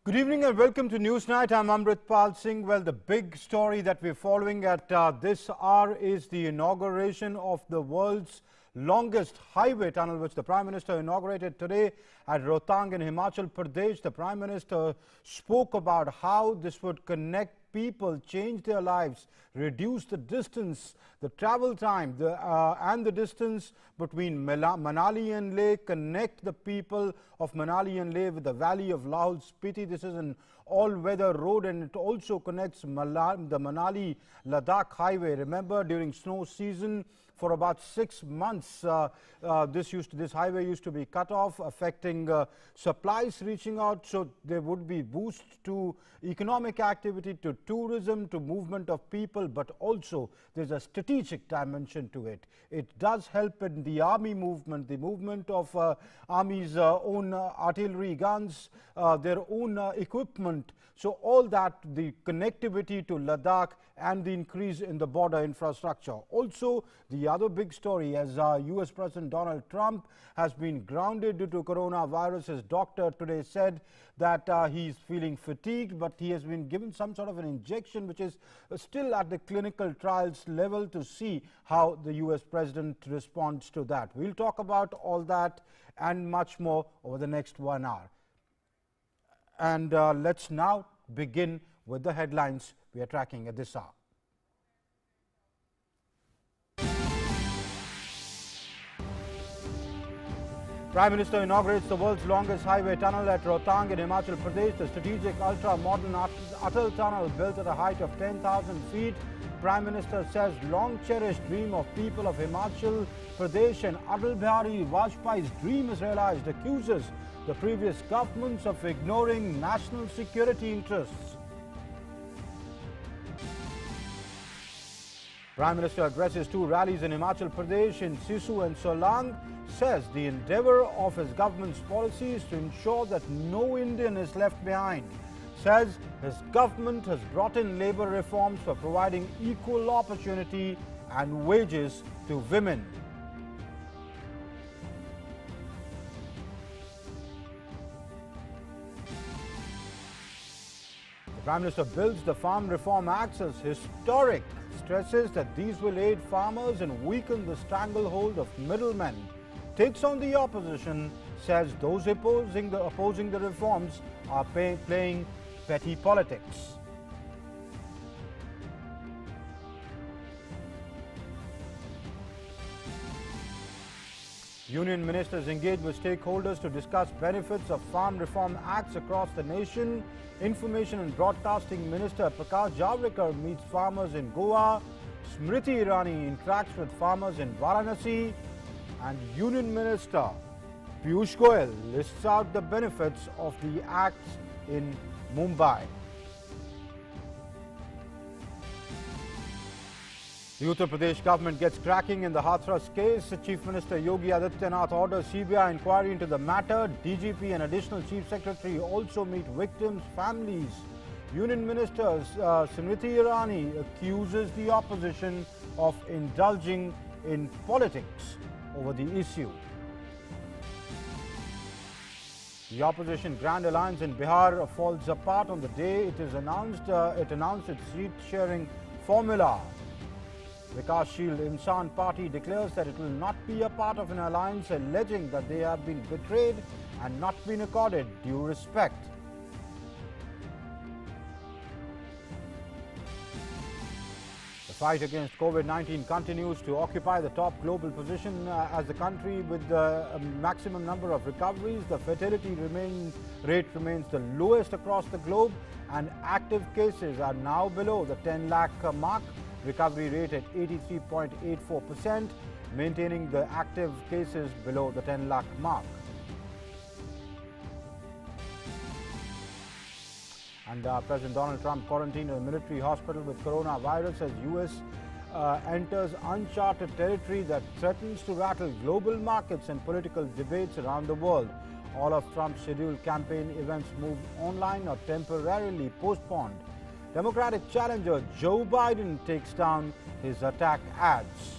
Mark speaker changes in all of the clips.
Speaker 1: Good evening and welcome to Newsnight. I'm Amritpal Singh. Well, the big story that we're following at this hour is the inauguration of the world's longest highway tunnel, which the Prime Minister inaugurated today at Rohtang in Himachal Pradesh. The Prime Minister spoke about how this would connect people, change their lives, reduce the distance, the travel time and the distance between Manali and Leh, connect the people of Manali and Leh with the valley of Lahaul Spiti. This is an all-weather road and it also connects the Manali-Ladakh highway. Remember, during snow season, for about 6 months, this highway used to be cut off, affecting supplies reaching out. So there would be boost to economic activity, to tourism, to movement of people, but also there's a strategic dimension to it. It does help in the army movement, the movement of army's own artillery guns, their own equipment. So all that, the connectivity to Ladakh and the increase in the border infrastructure. Also, the other big story, as US President Donald Trump has been grounded due to coronavirus. His doctor today said that he's feeling fatigued, but he has been given some sort of an injection which is still at the clinical trials level to see how the US President responds to that. We'll talk about all that and much more over the next 1 hour. And let's now begin with the headlines we are tracking at this hour. Prime Minister inaugurates the world's longest highway tunnel at Rohtang in Himachal Pradesh. The strategic ultra-modern Atal Tunnel, built at a height of 10,000 feet. Prime Minister says long-cherished dream of people of Himachal Pradesh and Atal Bihari Vajpayee's dream is realized. Accuses the previous governments of ignoring national security interests. Prime Minister addresses 2 rallies in Himachal Pradesh in Sisu and Solang. Says the endeavour of his government's policy is to ensure that no Indian is left behind. Says his government has brought in labour reforms for providing equal opportunity and wages to women. The Prime Minister builds the Farm Reform Acts as historic. Stresses that these will aid farmers and weaken the stranglehold of middlemen. Takes on the opposition, says those opposing the reforms are playing petty politics. Union ministers engage with stakeholders to discuss benefits of farm reform acts across the nation. Information and Broadcasting Minister Prakash Javadekar meets farmers in Goa. Smriti Irani interacts with farmers in Varanasi. And Union Minister Piyush Goyal lists out the benefits of the acts in Mumbai. The Uttar Pradesh government gets cracking in the Hathras case. Chief Minister Yogi Adityanath orders CBI inquiry into the matter. DGP and Additional Chief Secretary also meet victims' families. Union Minister Smriti Irani accuses the opposition of indulging in politics over the issue. The opposition Grand Alliance in Bihar falls apart on the day it announced its seat-sharing formula. Vikashsheel Insan Party declares that it will not be a part of an alliance, alleging that they have been betrayed and not been accorded due respect. The fight against COVID-19 continues to occupy the top global position as the country with the maximum number of recoveries. The fatality rate remains the lowest across the globe, and active cases are now below the 10 lakh mark. Recovery rate at 83.84%, maintaining the active cases below the 10 lakh mark. And President Donald Trump quarantined in a military hospital with coronavirus as US enters uncharted territory that threatens to rattle global markets and political debates around the world. All of Trump's scheduled campaign events moved online or temporarily postponed. Democratic challenger Joe Biden takes down his attack ads.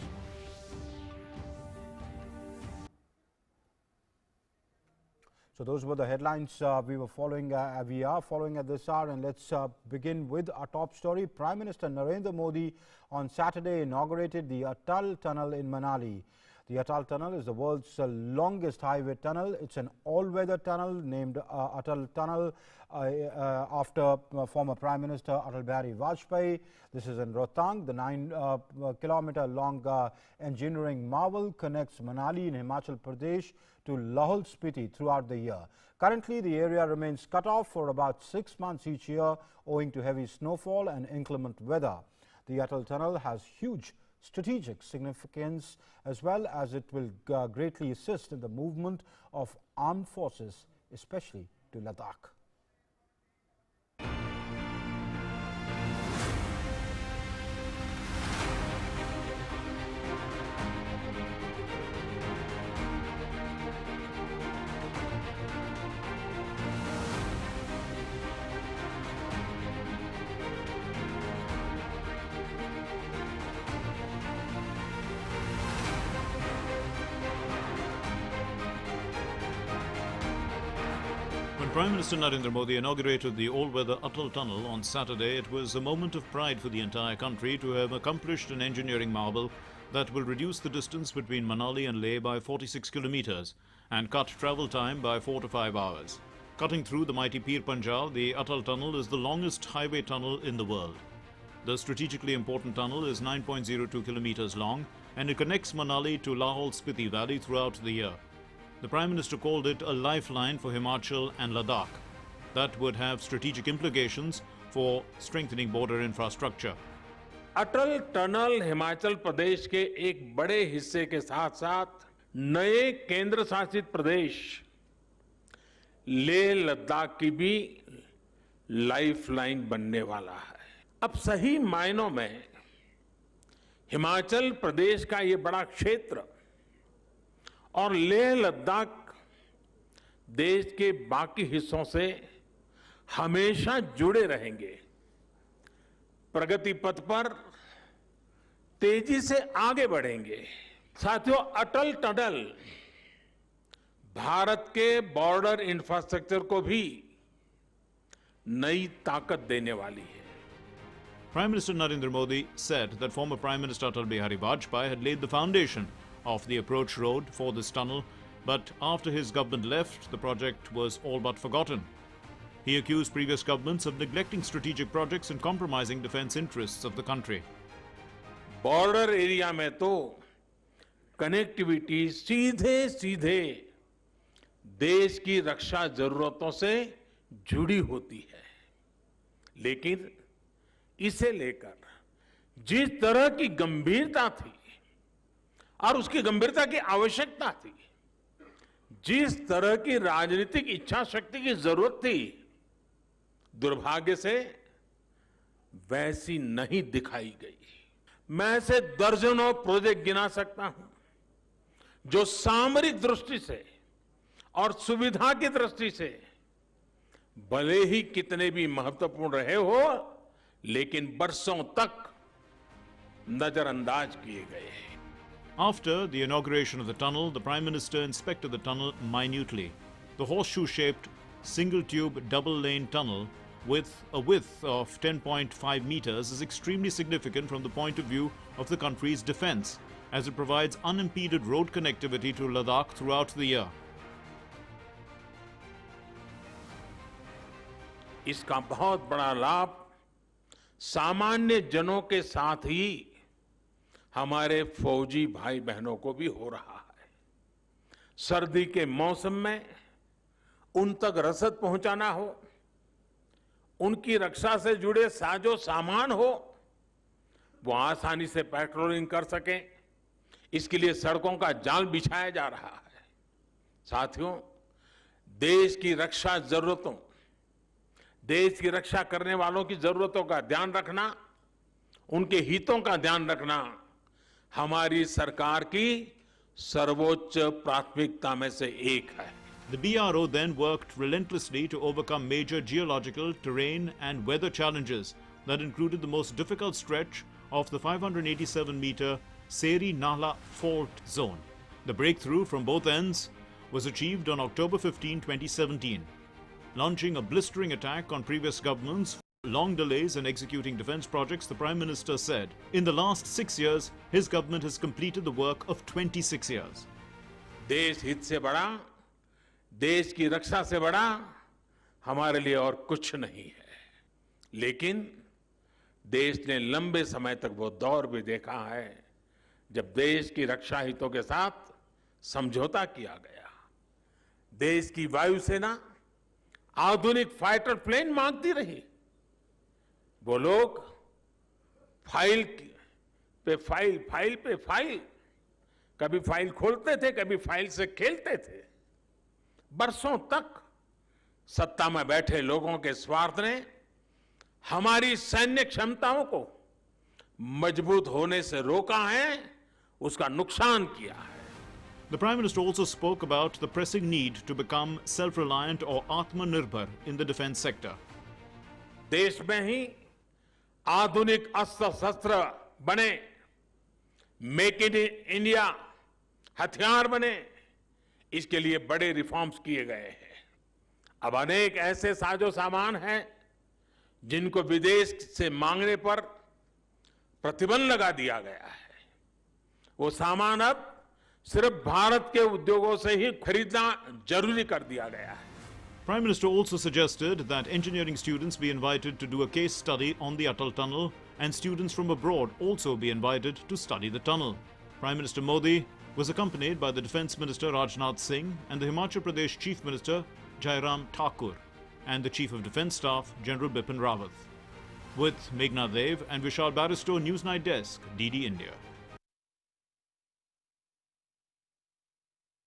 Speaker 1: So those were the headlines we are following at this hour, and let's begin with our top story. Prime Minister Narendra Modi on Saturday inaugurated the Atal Tunnel in Manali. The Atal Tunnel is the world's longest highway tunnel. It's an all-weather tunnel named Atal Tunnel after former Prime Minister Atal Vajpayee. This is in Rohtang. The 9-kilometer long engineering marvel connects Manali in Himachal Pradesh to Lahore Spiti throughout the year. Currently, the area remains cut off for about 6 months each year owing to heavy snowfall and inclement weather. The Atal Tunnel has huge strategic significance, as well as it will greatly assist in the movement of armed forces, especially to Ladakh.
Speaker 2: When Prime Minister Narendra Modi inaugurated the all-weather Atal Tunnel on Saturday, it was a moment of pride for the entire country to have accomplished an engineering marvel that will reduce the distance between Manali and Leh by 46 kilometers and cut travel time by 4 to 5 hours. Cutting through the mighty Pir Panjal, the Atal Tunnel is the longest highway tunnel in the world. The strategically important tunnel is 9.02 kilometers long, and it connects Manali to Lahore Spiti Valley throughout the year. The Prime Minister called it a lifeline for Himachal and Ladakh that would have strategic implications for strengthening border infrastructure.
Speaker 3: Atal tunnel Himachal Pradesh के एक बड़े हिस्से के साथ साथ नए केंद्र शासित प्रदेश लेह लद्दाख की भी लाइफलाइन बनने वाला है। अब सही मायनों में हिमाचल प्रदेश का ये बड़ा क्षेत्र और लेह लद्दाख देश के बाकी हिस्सों से हमेशा जुड़े रहेंगे, प्रगति पथ पर तेजी से आगे बढ़ेंगे। साथियों, अटल टनल भारत के बॉर्डर इंफ्रास्ट्रक्चर को भी नई ताकत देने वाली है।
Speaker 2: Prime Minister Narendra Modi said that former Prime Minister Atal Vajpayee had laid the foundation of the approach road for this tunnel, but after his government left, the project was all but forgotten. He accused previous governments of neglecting strategic projects and compromising defense interests of the country.
Speaker 3: Border area में तो connectivity सीधे देश की रक्षा जरूरतों से जुड़ी होती है, लेकिन इसे लेकर जिस तरह की गंभीरता थी और उसकी गंभीरता की आवश्यकता थी, जिस तरह की राजनीतिक इच्छा शक्ति की जरूरत थी, दुर्भाग्य से वैसी नहीं दिखाई गई। मैं ऐसे दर्जनों प्रोजेक्ट गिना सकता हूं जो सामरिक दृष्टि से और सुविधा की दृष्टि से भले ही कितने भी महत्वपूर्ण रहे हो, लेकिन बरसों तक नजरअंदाज किए गए।
Speaker 2: After the inauguration of the tunnel, the Prime Minister inspected the tunnel minutely. The horseshoe-shaped, single-tube, double-lane tunnel with a width of 10.5 meters is extremely significant from the point of view of the country's defense, as it provides unimpeded road connectivity to Ladakh throughout the year.
Speaker 3: इसका बहुत बड़ा लाभ सामान्य जनों के साथ ही हमारे फौजी भाई बहनों को भी हो रहा है। सर्दी के मौसम में उन तक रसद पहुंचाना हो, उनकी रक्षा से जुड़े साजो सामान हो, वो आसानी से पेट्रोलिंग कर सकें, इसके लिए सड़कों का जाल बिछाया जा रहा है। साथियों, देश की रक्षा जरूरतों, देश की रक्षा करने वालों की जरूरतों का ध्यान रखना, उनके हितों का ध्यान रखना हमारी सरकार की सर्वोच्च प्राथमिकता में से एक है।
Speaker 2: The BRO then worked relentlessly to overcome major geological, terrain and weather challenges that included the most difficult stretch of the 587-meter Seri Nala fault zone. The breakthrough from both ends was achieved on October 15, 2017. Launching a blistering attack on previous governments for long delays in executing defense projects, the Prime Minister said, in the last 6 years, his government has completed the work of 26 years.
Speaker 3: देश हित से बड़ा, देश की रक्षा से बड़ा हमारे लिए और कुछ नहीं है। लेकिन देश ने लंबे समय तक वो दौर भी देखा है जब देश की रक्षा हितों के साथ समझौता किया गया। देश की वायुसेना आधुनिक फाइटर प्लेन मांगती रही। वो लोग फाइल पे फाइल, कभी फाइल खोलते थे, कभी फाइल से खेलते थे। बरसों तक सत्ता में बैठे लोगों के स्वार्थ ने हमारी सैन्य क्षमताओं को मजबूत होने से रोका है, उसका नुकसान किया है।
Speaker 2: The Prime Minister also spoke about the pressing need to become self-reliant or Atmanirbhar in the defense sector.
Speaker 3: देश में ही आधुनिक अस्त्र शस्त्र बने, मेक इन इंडिया हथियार बने, इसके लिए बड़े रिफॉर्म्स किए गए हैं। अब अनेक ऐसे साजो सामान हैं जिनको विदेश से मांगने पर प्रतिबंध लगा दिया गया है। वो सामान अब सिर्फ भारत के उद्योगों से ही खरीदना जरूरी कर दिया गया है।
Speaker 2: Prime Minister also suggested that engineering students be invited to do a case study on the Atal Tunnel and students from abroad also be invited to study the tunnel. Prime Minister Modi was accompanied by the Defence Minister Rajnath Singh and the Himachal Pradesh Chief Minister Jairam Thakur and the Chief of Defence Staff General Bipin Rawat. With Meghna Dev and Vishal Baristo, Newsnight Desk, DD India.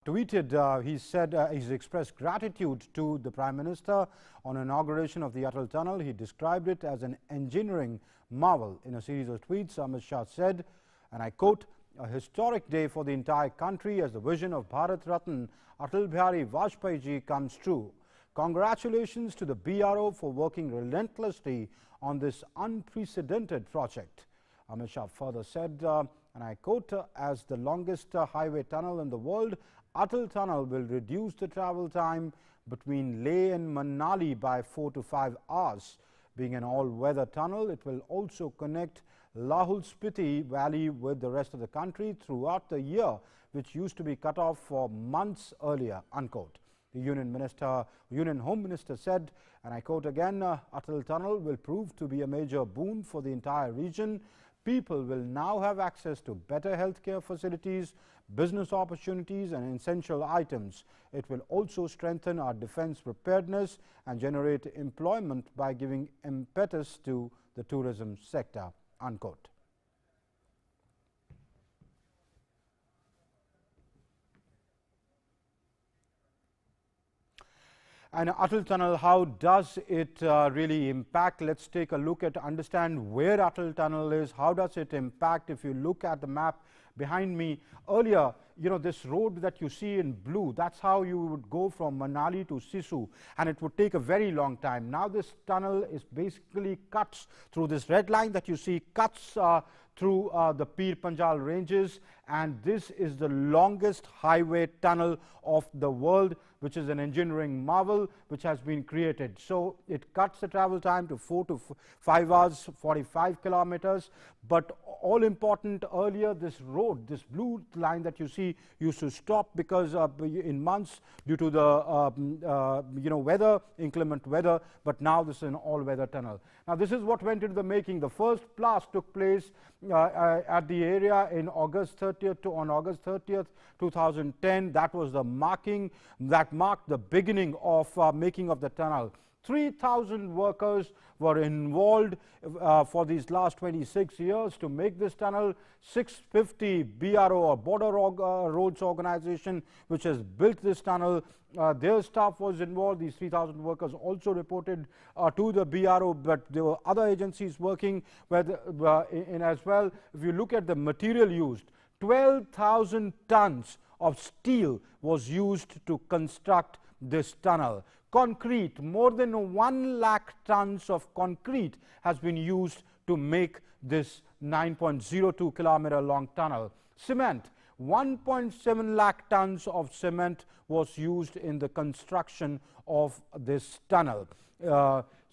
Speaker 1: Tweeted, he said he's expressed gratitude to the Prime Minister on inauguration of the Atal Tunnel. He described it as an engineering marvel. In a series of tweets, Amit Shah said, and I quote, "A historic day for the entire country as the vision of Bharat Ratna Atal Bihari Vajpayee ji comes true. Congratulations to the BRO for working relentlessly on this unprecedented project." Amit Shah further said, and I quote, "As the longest highway tunnel in the world, Atal Tunnel will reduce the travel time between Leh and Manali by 4 to 5 hours. Being an all-weather tunnel, it will also connect Lahul Spiti Valley with the rest of the country throughout the year, which used to be cut off for months earlier," unquote. The Union Home Minister said, and I quote again, "Atal Tunnel will prove to be a major boon for the entire region. People will now have access to better healthcare facilities, business opportunities and essential items. It will also strengthen our defense preparedness and generate employment by giving impetus to the tourism sector," unquote. And Atal Tunnel, how does it really impact? Let's take a look at understand where Atal Tunnel is. How does it impact? If you look at the map behind me earlier, you know, this road that you see in blue, that's how you would go from Manali to Sisu, and it would take a very long time. Now this tunnel is basically cuts through this red line that you see, cuts through the Pir Panjal ranges, and this is the longest highway tunnel of the world, which is an engineering marvel which has been created. So it cuts the travel time to 4 to 5 hours, 45 kilometers. But all important, earlier this road, this blue line that you see, used to stop because in months due to the weather, inclement weather. But now this is an all-weather tunnel. Now this is what went into the making. The first blast took place at the area in August 30th, 2010. That was the marking that marked the beginning of making of the tunnel. 3,000 workers were involved for these last 26 years to make this tunnel. 650 BRO or Border Roads Organization, which has built this tunnel, their staff was involved. These 3,000 workers also reported to the BRO, but there were other agencies working in as well. If you look at the material used, 12,000 tons of steel was used to construct this tunnel. Concrete, more than 1 lakh tons of concrete has been used to make this 9.02 kilometer long tunnel. Cement, 1.7 lakh tons of cement was used in the construction of this tunnel.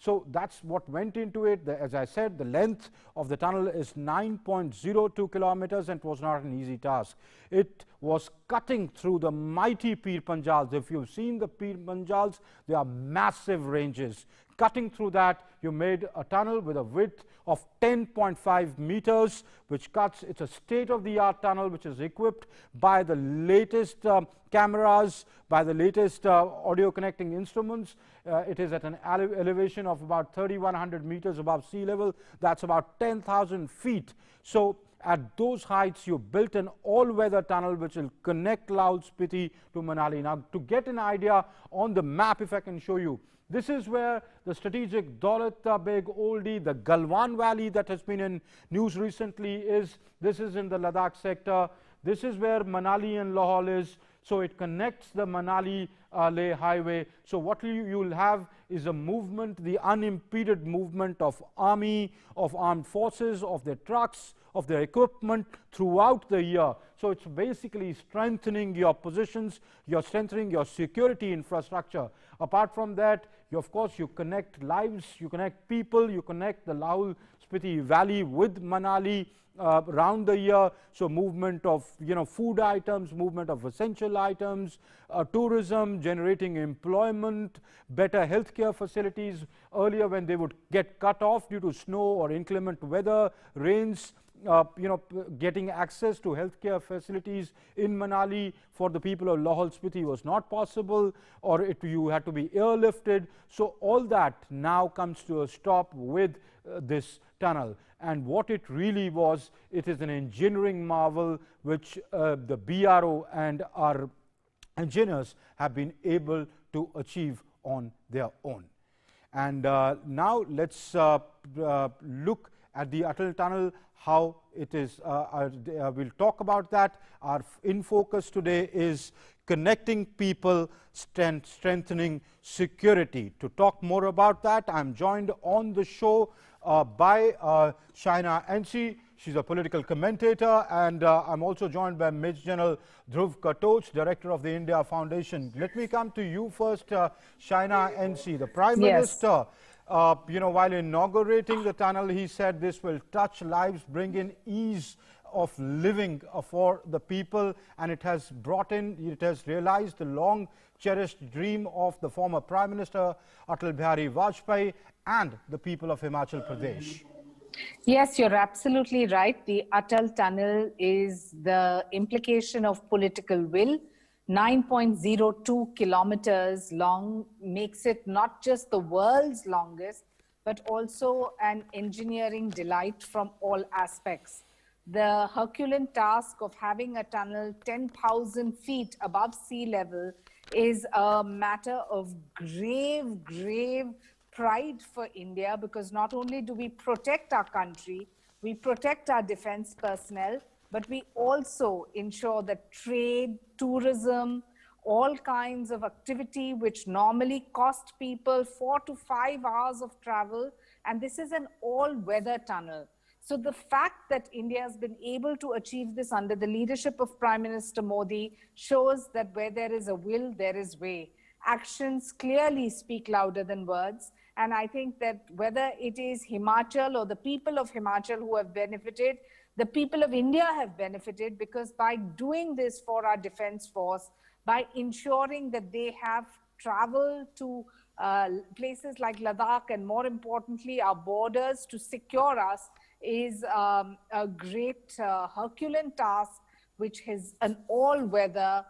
Speaker 1: So that's what went into it. As I said, the length of the tunnel is 9.02 kilometers, and it was not an easy task. It was cutting through the mighty Pir Panjals. If you've seen the Pir Panjals, they are massive ranges. Cutting through that, you made a tunnel with a width of 10.5 meters, which cuts. It's a state-of-the-art tunnel which is equipped by the latest cameras, by the latest audio connecting instruments. It is at an elevation of about 3,100 meters above sea level. That's about 10,000 feet. So at those heights, you built an all-weather tunnel which will connect Lahaul Spiti to Manali. Now, to get an idea on the map, if I can show you, this is where the strategic Daulat Beg Oldie, the Galwan Valley that has been in news recently is. This is in the Ladakh sector. This is where Manali and Lahaul is. So it connects the Manali-Leh highway. So what you will have is a movement, the unimpeded movement of army, of armed forces, of their trucks, of their equipment throughout the year. So it's basically strengthening your positions, you're strengthening your security infrastructure. Apart from that, of course, you connect lives, you connect people, you connect the Lahaul Spiti Valley with Manali around the year. So movement of food items, movement of essential items, tourism, generating employment, better healthcare facilities. Earlier, when they would get cut off due to snow or inclement weather, rains, getting access to healthcare facilities in Manali for the people of Lahaul Spiti was not possible, or you had to be airlifted. So all that now comes to a stop with this tunnel. And what it really was, it is an engineering marvel which the BRO and our engineers have been able to achieve on their own. And now let's look at the Atal Tunnel, how it is. We'll talk about that. Our in focus today is connecting people, strengthening security. To talk more about that, I'm joined on the show by Shaina NC. She's a political commentator, and I'm also joined by Major General Dhruv Katoch, Director of the India Foundation. Let me come to you first, Shaina NC. The Prime Minister, while inaugurating the tunnel, he said this will touch lives, bring in ease of living for the people, and it has realized the long cherished dream of the former Prime Minister Atal Bihari Vajpayee and the people of Himachal Pradesh.
Speaker 4: Yes, you're absolutely right. The Atal Tunnel is the implication of political will. 9.02 kilometers long makes it not just the world's longest, but also an engineering delight from all aspects. The Herculean task of having a tunnel 10,000 feet above sea level is a matter of grave pride for India, because not only do we protect our country, we protect our defense personnel, but we also ensure that trade, tourism, all kinds of activity which normally cost people 4 to 5 hours of travel, and this is an all-weather tunnel. So the fact that India has been able to achieve this under the leadership of Prime Minister Modi shows that where there is a will, there is way. Actions clearly speak louder than words. And I think that whether it is Himachal or the people of Himachal who have benefited, the people of India have benefited, because by doing this for our defense force, by ensuring that they have travel to places like Ladakh and more importantly our borders to secure us, is a great Herculean task, which is an all-weather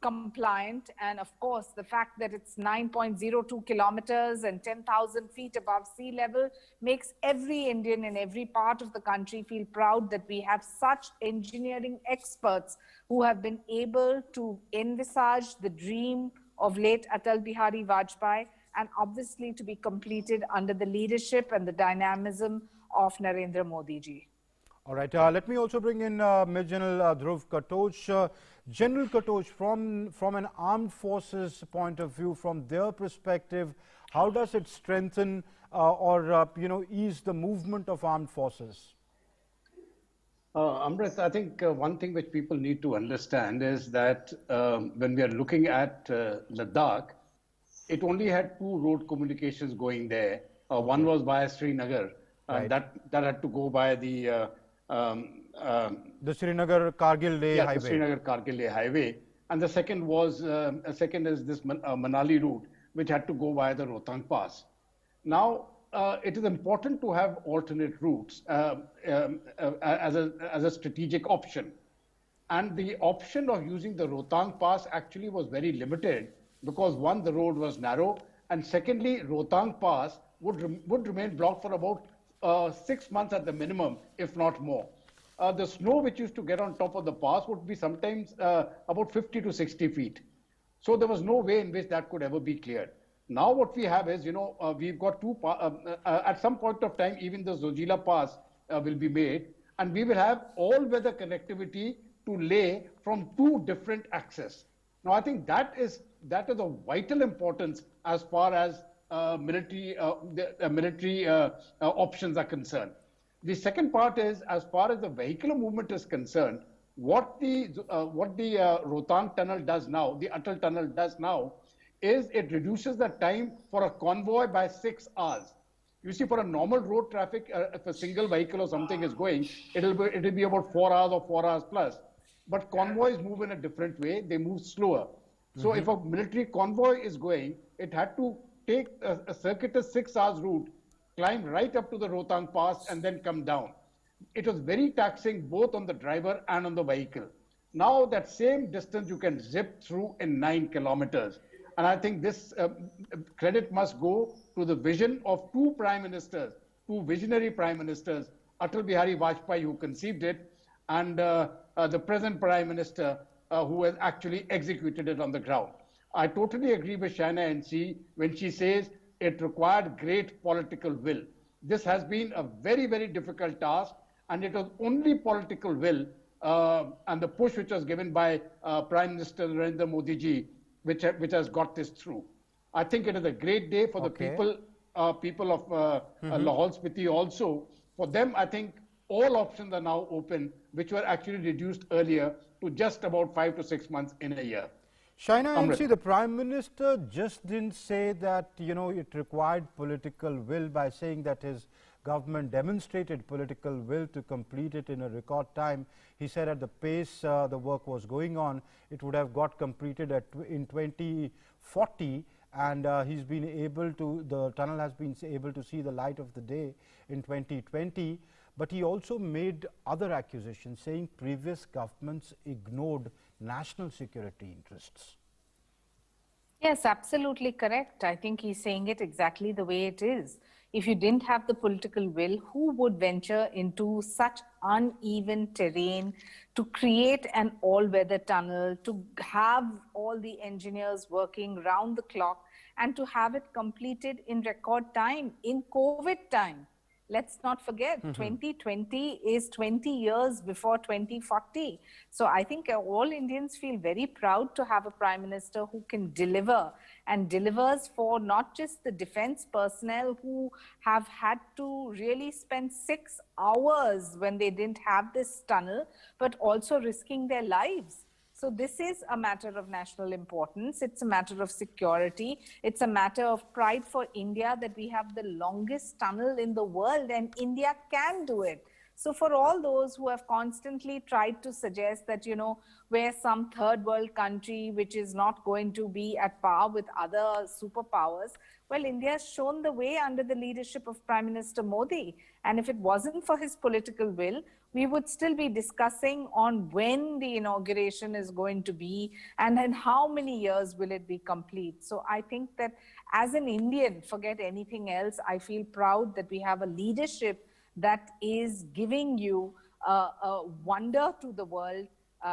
Speaker 4: compliant. And of course, the fact that it's 9.02 kilometers and 10,000 feet above sea level makes every Indian in every part of the country feel proud that we have such engineering experts who have been able to envisage the dream of late Atal Bihari Vajpayee, and obviously to be completed under the leadership and the dynamism of Narendra Modi ji.
Speaker 1: All right, let me also bring in Major General Dhruv Katoch. General Katoch, from an armed forces point of view, from their perspective, how does it strengthen or ease the movement of armed forces?
Speaker 5: Amrit, I think one thing which people need to understand is that when we are looking at Ladakh, it only had two road communications going there. One
Speaker 1: Okay.
Speaker 5: was via Srinagar, and
Speaker 1: Right.
Speaker 5: that had to go by the
Speaker 1: The Srinagar Kargil Leh
Speaker 5: yeah, the
Speaker 1: highway.
Speaker 5: Srinagar Kargil Leh highway, and the second was second is this Manali route, which had to go via the Rohtang Pass. Now, it is important to have alternate routes as a strategic option. And the option of using the Rohtang Pass actually was very limited because one, the road was narrow, and secondly, Rohtang Pass would remain blocked for about 6 months at the minimum, if not more. The snow which used to get on top of the pass would be sometimes about 50 to 60 feet. So there was no way in which that could ever be cleared. Now what we have is, we've got at some point of time, even the Zojila Pass will be made, and we will have all-weather connectivity to Leh from two different axes. Now I think that is of vital importance as far as military options are concerned. The second part is, as far as the vehicular movement is concerned, what the Rohtang Tunnel does now, the Atal Tunnel does now, is it reduces the time for a convoy by 6 hours. You see, for a normal road traffic, if a single vehicle or something is going, it'll be about 4 hours or 4 hours plus. But convoys move in a different way; they move slower. So, if a military convoy is going, it had to take a circuitous 6 hours route, climb right up to the Rohtang Pass, and then come down. It was very taxing both on the driver and on the vehicle. Now that same distance you can zip through in 9 kilometers. And I think this credit must go to the vision of two prime ministers, two visionary prime ministers, Atal Bihari Vajpayee, who conceived it, and the present prime minister, who has actually executed it on the ground. I totally agree with Shaina NC when she says it required great political will. This has been a very, very difficult task, and it was only political will and the push which was given by Prime Minister Narendra Modi ji, which has got this through. I think it is a great day for the people of Lahaul Spiti also. For them, I think all options are now open, which were actually reduced earlier to just about 5 to 6 months in a year.
Speaker 1: Shaina
Speaker 5: Amrit.
Speaker 1: NC, the Prime Minister just didn't say that, it required political will by saying that his government demonstrated political will to complete it in a record time. He said at the pace the work was going on, it would have got completed in 2040, and the tunnel has been able to see the light of the day in 2020. But he also made other accusations, saying previous governments ignored national security interests.
Speaker 4: Yes, absolutely correct. I think he's saying it exactly the way it is. If you didn't have the political will, who would venture into such uneven terrain to create an all-weather tunnel, to have all the engineers working round the clock, and to have it completed in record time, in COVID time? Let's not forget, 2020 is 20 years before 2040. So I think all Indians feel very proud to have a Prime Minister who can deliver, and delivers for not just the defense personnel who have had to really spend 6 hours when they didn't have this tunnel, but also risking their lives. So this is a matter of national importance. It's a matter of security. It's a matter of pride for India that we have the longest tunnel in the world, and India can do it. So for all those who have constantly tried to suggest that, we're some third world country which is not going to be at par with other superpowers, well, India has shown the way under the leadership of Prime Minister Modi. And if it wasn't for his political will, we would still be discussing on when the inauguration is going to be and in how many years will it be complete. So I think that as an Indian, forget anything else, I feel proud that we have a leadership that is giving you a wonder to the world,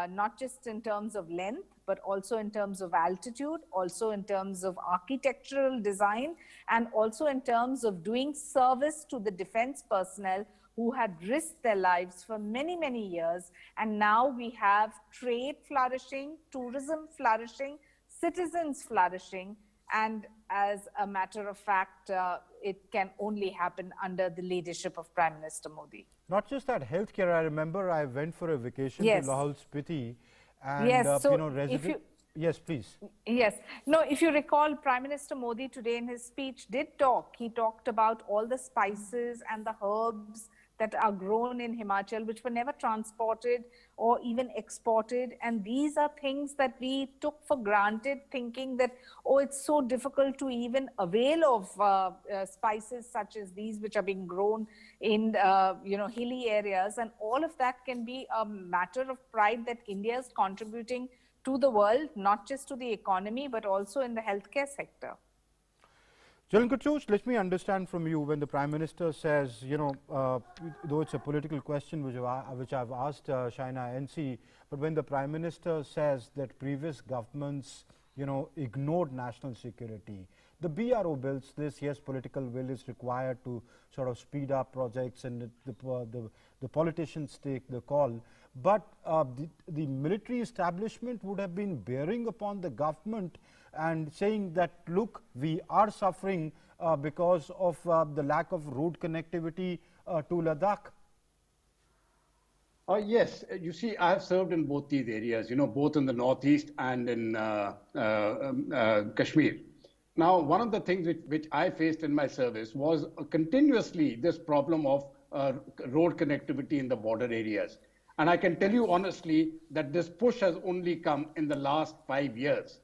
Speaker 4: not just in terms of length, but also in terms of altitude, also in terms of architectural design, and also in terms of doing service to the defense personnel who had risked their lives for many, many years. And now we have trade flourishing, tourism flourishing, citizens flourishing. And as a matter of fact, it can only happen under the leadership of Prime Minister Modi.
Speaker 1: Not just that, healthcare. I remember I went for a vacation
Speaker 4: Yes.
Speaker 1: to Lahore Spiti, and
Speaker 4: Yes, so
Speaker 1: you know, yes, please.
Speaker 4: Yes. No, if you recall, Prime Minister Modi today in his speech did talk. He talked about all the spices and the herbs that are grown in Himachal, which were never transported or even exported. And these are things that we took for granted, thinking that, oh, it's so difficult to even avail of spices such as these, which are being grown in, hilly areas. And all of that can be a matter of pride that India is contributing to the world, not just to the economy, but also in the healthcare sector.
Speaker 1: General Kachos, let me understand from you, when the Prime Minister says, though it's a political question which I've asked Shaina NC, but when the Prime Minister says that previous governments, ignored national security, the BRO builds this, yes, political will is required to sort of speed up projects, and the politicians take the call. But the military establishment would have been bearing upon the government and saying that, look, we are suffering because of the lack of road connectivity to Ladakh.
Speaker 5: Yes, you see, I have served in both these areas, both in the Northeast and in Kashmir. Now, one of the things which I faced in my service was continuously this problem of road connectivity in the border areas. And I can tell you honestly that this push has only come in the last 5 years.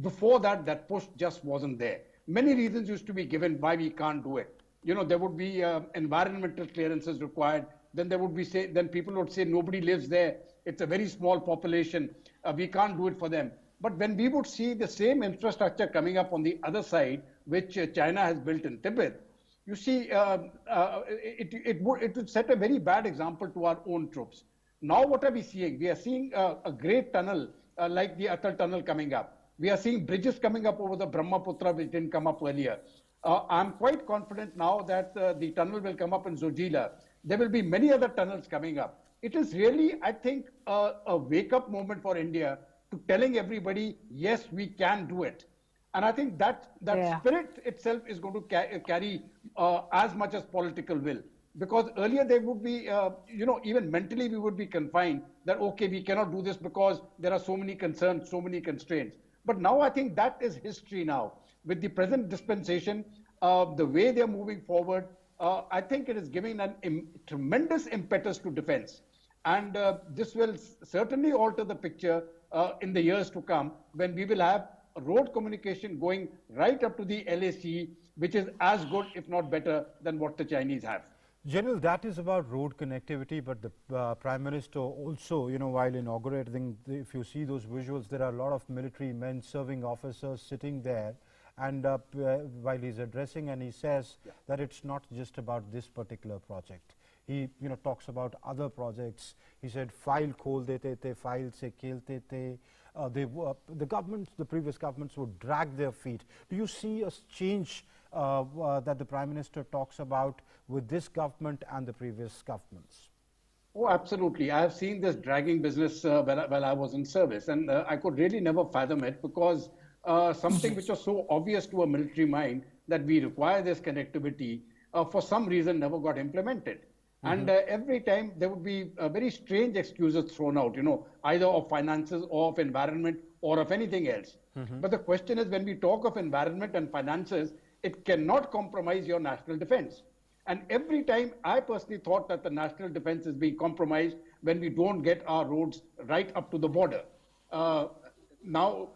Speaker 5: Before that, that push just wasn't there. Many reasons used to be given why we can't do it. There would be environmental clearances required. Then then people would say nobody lives there. It's a very small population. We can't do it for them. But when we would see the same infrastructure coming up on the other side, which China has built in Tibet, you see, it would set a very bad example to our own troops. Now what are we seeing? We are seeing a great tunnel like the Atal Tunnel coming up. We are seeing bridges coming up over the Brahmaputra, which didn't come up earlier. I'm quite confident now that the tunnel will come up in Zojila. There will be many other tunnels coming up. It is really, I think, a wake-up moment for India to telling everybody, yes, we can do it. And I think that spirit itself is going to carry as much as political will. Because earlier there would be, even mentally we would be confined that, okay, we cannot do this because there are so many concerns, so many constraints. But now I think that is history now. With the present dispensation, the way they're moving forward, I think it is giving a tremendous impetus to defense. And this will certainly alter the picture in the years to come, when we will have road communication going right up to the LAC, which is as good, if not better, than what the Chinese have.
Speaker 1: General, that is about road connectivity, but the Prime Minister also, while inaugurating, if you see those visuals, there are a lot of military men, serving officers sitting there, and while he's addressing, and he says that it's not just about this particular project. He talks about other projects. He said, "File khol dete the, file se khelte the." The previous governments would drag their feet. Do you see a change that the Prime Minister talks about with this government and the previous governments?
Speaker 5: Oh, absolutely. I have seen this dragging business while I was in service, and I could really never fathom it, because something which was so obvious to a military mind that we require this connectivity, for some reason never got implemented. And every time there would be very strange excuses thrown out, either of finances or of environment or of anything else. But the question is, when we talk of environment and finances, it cannot compromise your national defense. And every time I personally thought that the national defense is being compromised when we don't get our roads right up to the border. Now,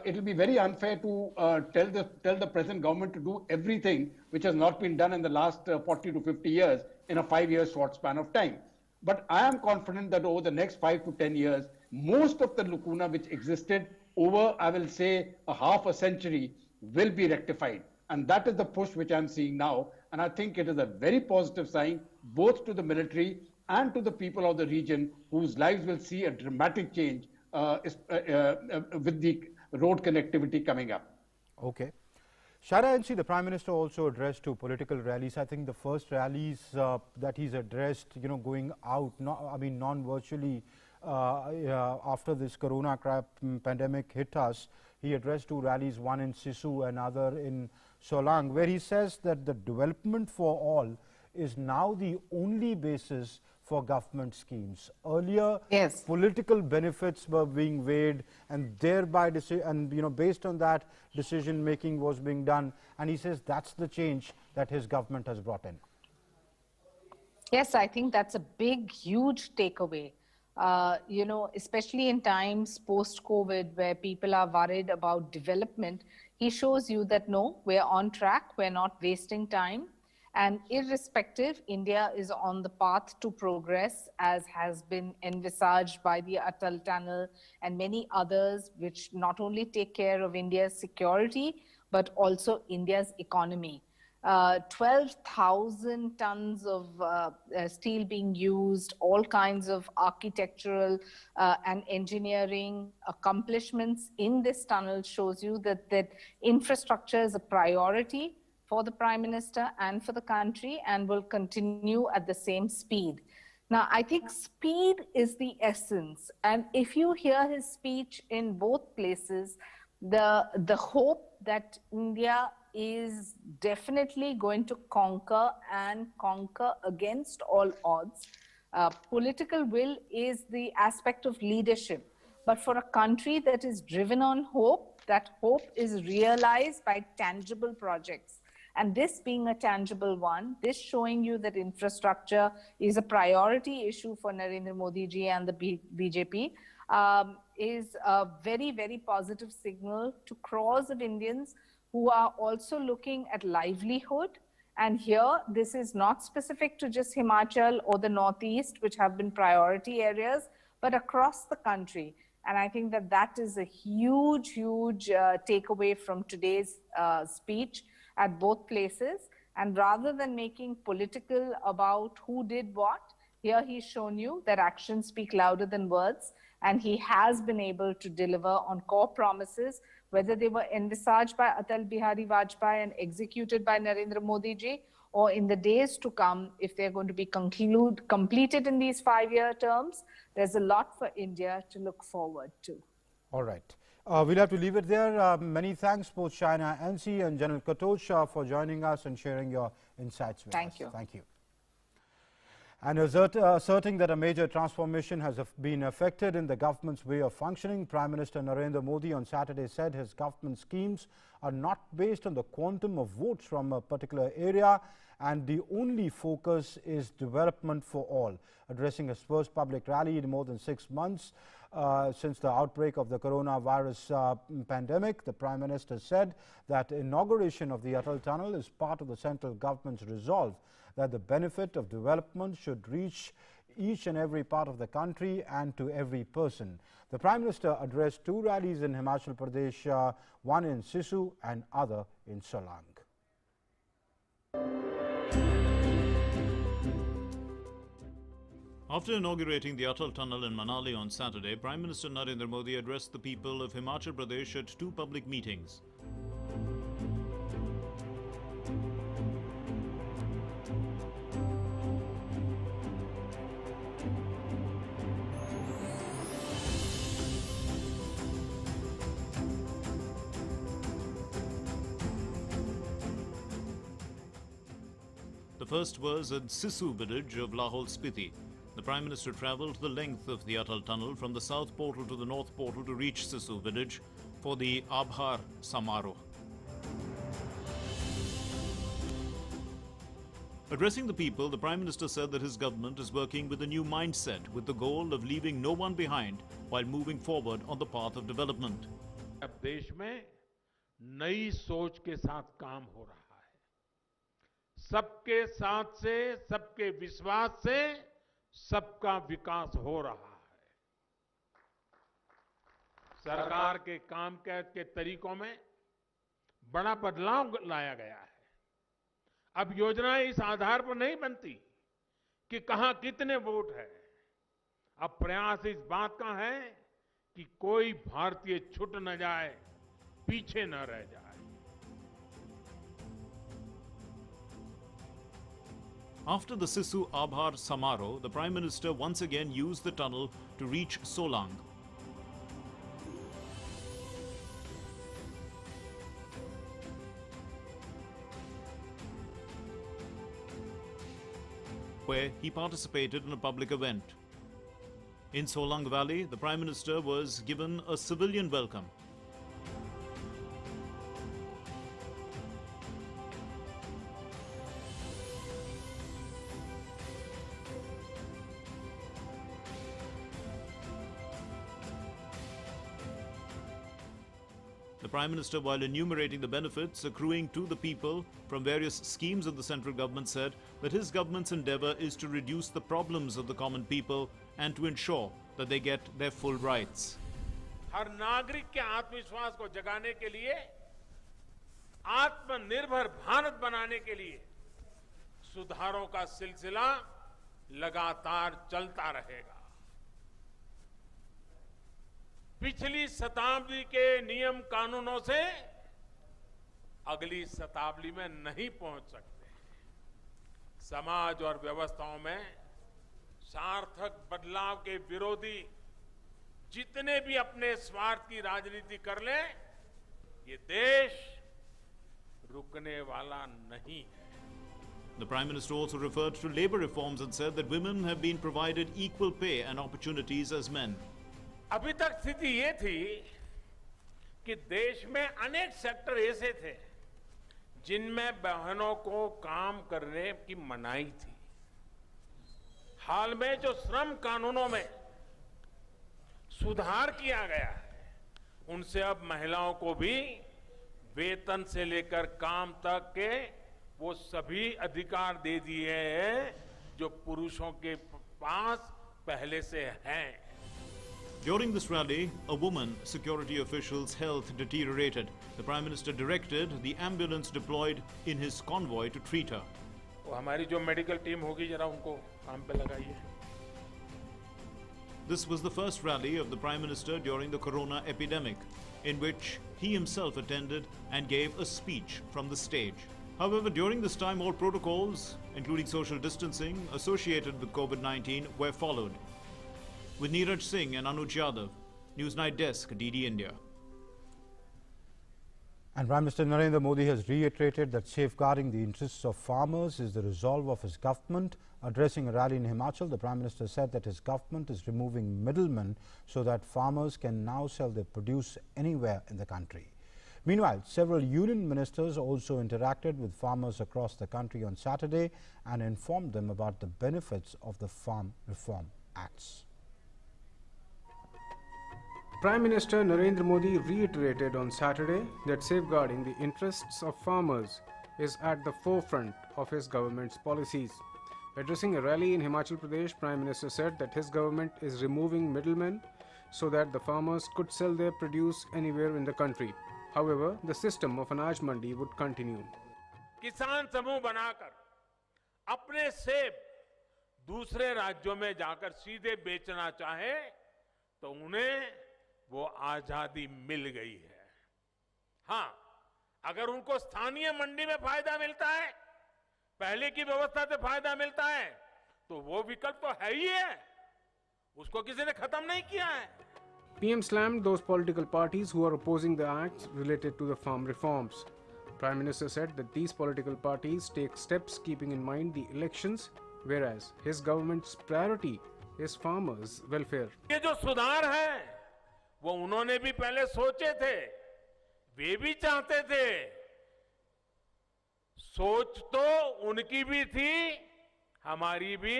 Speaker 5: it will be very unfair to tell the present government to do everything which has not been done in the last 40 to 50 years in a 5-year short span of time. But I am confident that over the next 5 to 10 years, most of the lacuna which existed over, I will say, a half a century will be rectified. And that is the push which I'm seeing now. And I think it is a very positive sign, both to the military and to the people of the region, whose lives will see a dramatic change with the road connectivity coming up.
Speaker 1: Okay. Shara NC, the Prime Minister also addressed 2 political rallies. I think the first rallies that he's addressed, going out, non-virtually, after this corona pandemic hit us, he addressed 2 rallies, one in Sisu, another in Solang, where he says that the development for all is now the only basis for government schemes. Earlier,
Speaker 4: Yes.
Speaker 1: political benefits were being weighed, and thereby, based on that, decision making was being done. And he says that's the change that his government has brought in.
Speaker 4: Yes, I think that's a big, huge takeaway. Especially in times post-COVID where people are worried about development, he shows you that no, we're on track, we're not wasting time. And irrespective, India is on the path to progress, as has been envisaged by the Atal Tunnel and many others, which not only take care of India's security, but also India's economy. 12,000 tons of steel being used, all kinds of architectural and engineering accomplishments in this tunnel shows you that infrastructure is a priority for the Prime Minister and for the country, and will continue at the same speed. Now, I think speed is the essence. And if you hear his speech in both places, the hope that India is definitely going to conquer and conquer against all odds. Political will is the aspect of leadership. But for a country that is driven on hope, that hope is realized by tangible projects. And this being a tangible one, this showing you that infrastructure is a priority issue for Narendra Modi ji and the BJP, is a very, very positive signal to crores of Indians who are also looking at livelihood. And here, this is not specific to just Himachal or the Northeast, which have been priority areas, but across the country. And I think that is a huge, huge takeaway from today's speech at both places. And rather than making political about who did what, here he's shown you that actions speak louder than words. And he has been able to deliver on core promises, whether they were envisaged by Atal Bihari Vajpayee and executed by Narendra Modi ji, or in the days to come, if they're going to be completed in these 5-year terms, there's a lot for India to look forward to.
Speaker 1: All right. We'll have to leave it there. Many thanks, both Shaina NC and General Katoch, for joining us and sharing your insights with us.
Speaker 4: Thank you.
Speaker 1: Thank you. And asserting that a major transformation has been effected in the government's way of functioning, Prime Minister Narendra Modi on Saturday said his government schemes are not based on the quantum of votes from a particular area, and the only focus is development for all. Addressing his first public rally in more than 6 months since the outbreak of the coronavirus pandemic, the Prime Minister said that inauguration of the Atal Tunnel is part of the central government's resolve that the benefit of development should reach each and every part of the country and to every person. The Prime Minister addressed 2 rallies in Himachal Pradesh, one in Sisu and other in Solang.
Speaker 2: After inaugurating the Atal Tunnel in Manali on Saturday, Prime Minister Narendra Modi addressed the people of Himachal Pradesh at 2 public meetings. The first was at Sisu village of Lahore Spiti. The Prime Minister travelled the length of the Atal Tunnel from the south portal to the north portal to reach Sisu village for the Abhar Samaroh. Addressing the people, the Prime Minister said that his government is working with a new mindset with the goal of leaving no one behind while moving forward on the path of development.
Speaker 3: अब देश में नई सोच के साथ काम हो रहा है, सबके साथ से, सबके विश्वास से सबका विकास हो रहा है। सरकार के कामकाज के तरीकों में बड़ा बदलाव लाया गया है। अब योजनाएं इस आधार पर नहीं बनती कि कहां कितने वोट है। अब प्रयास इस बात का है कि कोई भारतीय छूट न जाए, पीछे न रह जाए।
Speaker 2: After the Sisu Abhar Samaroh, the Prime Minister once again used the tunnel to reach Solang. where he participated in a public event. In Solang Valley, the Prime Minister was given a civilian welcome. The Prime Minister, while enumerating the benefits accruing to the people from various schemes of the central government, said that his government's endeavour is to reduce the problems of the common people and to ensure that they get their full rights.
Speaker 3: हर नागरिक के आत्मविश्वास को जगाने के लिए, आत्मनिर्भर भारत बनाने के लिए सुधारों का सिलसिला लगातार चलता रहेगा। पिछली शताब्दी के नियम कानूनों से अगली शताब्दी में नहीं पहुंच सकते। समाज और व्यवस्थाओं में सार्थक बदलाव के विरोधी जितने भी अपने स्वार्थ की राजनीति कर लें, ये देश रुकने वाला नहीं है।
Speaker 2: The Prime Minister also referred to labour reforms and said that women have been provided equal pay and opportunities as men.
Speaker 3: अभी तक स्थिति ये थी कि देश में अनेक सेक्टर ऐसे थे जिनमें बहनों को काम करने की मनाही थी। हाल में जो श्रम कानूनों में सुधार किया गया है, उनसे अब महिलाओं को भी वेतन से लेकर काम तक के वो सभी अधिकार दे दिए हैं जो पुरुषों के पास पहले से हैं।
Speaker 2: During this rally, a woman security official's health deteriorated. The Prime Minister directed the ambulance deployed in his convoy to treat her.
Speaker 3: वो हमारी जो मेडिकल टीम होगी जरा उनको काम पे लगाइए।
Speaker 2: This was the first rally of the Prime Minister during the corona epidemic, in which he himself attended and gave a speech from the stage. However, during this time, all protocols, including social distancing associated with COVID-19, were followed. With Neeraj Singh and Anuj Yadav, News Night Desk, DD India.
Speaker 1: And Prime Minister Narendra Modi has reiterated that safeguarding the interests of farmers is the resolve of his government. Addressing a rally in Himachal, the Prime Minister said that his government is removing middlemen so that farmers can now sell their produce anywhere in the country. Meanwhile, several union ministers also interacted with farmers across the country on Saturday and informed them about the benefits of the Farm Reform Acts.
Speaker 6: Prime Minister Narendra Modi reiterated on Saturday that safeguarding the interests of farmers is at the forefront of his government's policies. Addressing a rally in Himachal Pradesh, Prime Minister said that his government is removing middlemen so that the farmers could sell their produce anywhere in the country. However, the system of Anaj Mandi would continue.
Speaker 3: किसान समूह बनाकर अपने सेब दूसरे राज्यों में जाकर सीधे बेचना चाहे तो उन्हें वो आजादी मिल गई है। हाँ, अगर उनको स्थानीय मंडी में फायदा मिलता है, पहले की व्यवस्था से फायदा मिलता है, तो वो विकल्प तो है ही है, उसको किसी ने खत्म नहीं किया है।
Speaker 6: PM slammed those political parties who are opposing the acts related to the farm reforms. Prime Minister said that these political parties take steps keeping in mind the elections, whereas his government's priority is farmers' welfare.
Speaker 3: ये जो सुधार है, वो उन्होंने भी पहले सोचे थे, वे भी चाहते थे। सोच तो उनकी भी थी, हमारी भी,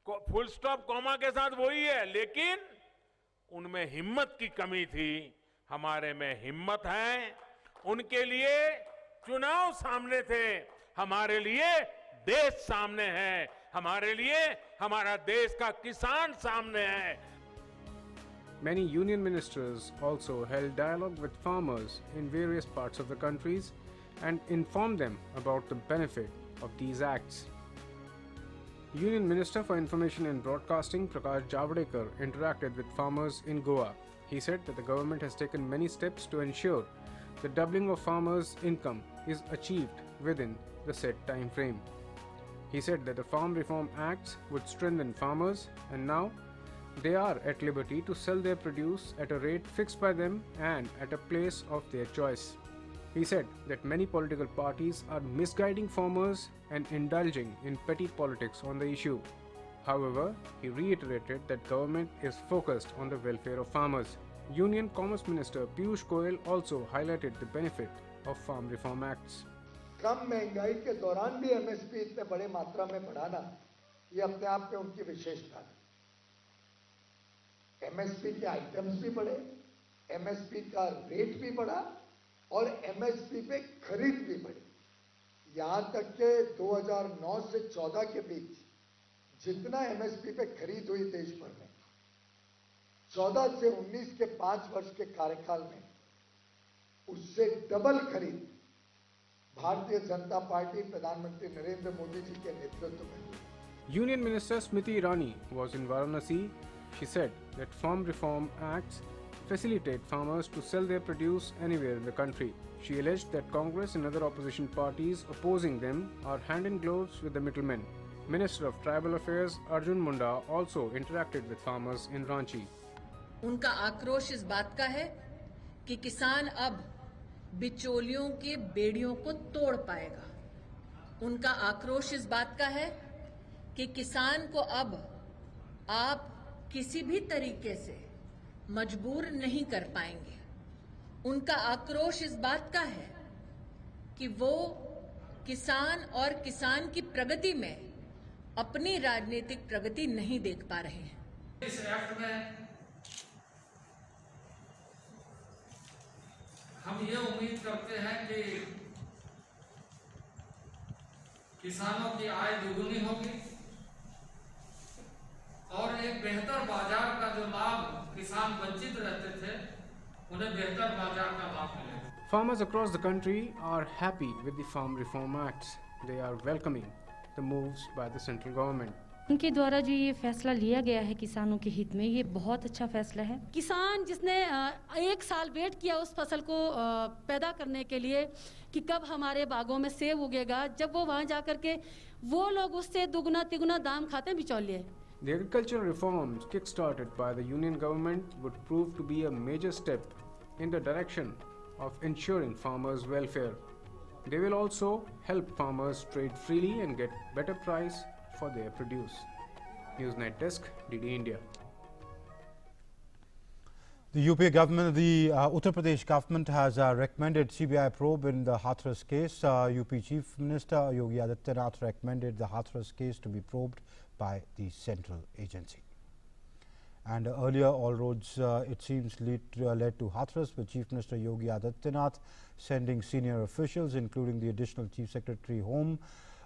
Speaker 3: फुल स्टॉप कॉमा के साथ वही है, लेकिन उनमें हिम्मत की कमी थी, हमारे में हिम्मत है। उनके लिए चुनाव सामने थे, हमारे लिए देश सामने है, हमारे लिए हमारा देश का किसान सामने है।
Speaker 6: Many union ministers also held dialogue with farmers in various parts of the countries and informed them about the benefit of these acts. Union Minister for Information and Broadcasting Prakash Javadekar interacted with farmers in Goa. He said that the government has taken many steps to ensure the doubling of farmers' income is achieved within the set time frame. He said that the Farm Reform Acts would strengthen farmers and now they are at liberty to sell their produce at a rate fixed by them and at a place of their choice. He said that many political parties are misguiding farmers and indulging in petty politics on the issue. However, he reiterated that government is focused on the welfare of farmers. Union Commerce Minister Piyush Goyal also highlighted the benefit of Farm Reform Acts.
Speaker 7: कम महंगाई के दौरान भी MSP इतने बड़े मात्रा में बढ़ाना, ये अपने आप में उनकी विशेषता है। एमएसपी के आइटम्स भी बढ़े, एमएसपी का रेट भी बढ़ा और एमएसपी पे खरीद भी बढ़ी। यहां तक के 2009 से 14 के बीच जितना एमएसपी पे खरीद हुई देश भर में, 14 से 19 के 5 वर्ष के कार्यकाल में उससे डबल खरीद भारतीय जनता पार्टी प्रधानमंत्री नरेंद्र मोदी जी के नेतृत्व में।
Speaker 6: Union Minister Smriti Irani was in Varanasi. She said that Farm Reform Acts facilitate farmers to sell their produce anywhere in the country. She alleged that Congress and other opposition parties opposing them are hand in gloves with the middlemen. Minister of Tribal Affairs Arjun Munda also interacted with farmers in Ranchi.
Speaker 8: उनका आक्रोश इस बात का है कि किसान अब बिचौलियों के बेड़ियों को तोड़ पाएगा। उनका आक्रोश इस बात का है कि किसान को अब आप किसी भी तरीके से मजबूर नहीं कर पाएंगे। उनका आक्रोश इस बात का है कि वो किसान और किसान की प्रगति में अपनी राजनीतिक प्रगति नहीं देख पा रहे हैं।
Speaker 9: इस एक्ट में हम ये उम्मीद करते हैं कि किसानों की आय दुगुनी होगी और एक बेहतर बाजार का जो लाभ किसान वंचित रहते थे, उन्हें बेहतर बाजार का लाभ मिलेगा।
Speaker 6: Farmers across the country are happy with the Farm Reform Acts. They are welcoming the moves by the central government.
Speaker 10: उनके द्वारा जो ये फैसला लिया गया है किसानों के हित में, ये बहुत अच्छा फैसला है।
Speaker 11: किसान जिसने 1 साल वेट किया उस फसल को पैदा करने के लिए कि कब हमारे बागों में सेब उगेगा, जब वो वहाँ जाकर के वो लोग उससे दुगना तिगुना दाम खाते हैं बिचौलिए।
Speaker 6: The agricultural reforms kick-started by the union government would prove to be a major step in the direction of ensuring farmers' welfare. They will also help farmers trade freely and get better price for their produce. Newsnight Desk, DD India.
Speaker 1: The UP government, the Uttar Pradesh government has recommended CBI probe in the Hathras case. UP Chief Minister Yogi Adityanath recommended the Hathras case to be probed by the central agency. And earlier, all roads, it seems, led to Hathras, with Chief Minister Yogi Adityanath sending senior officials, including the Additional Chief Secretary Home,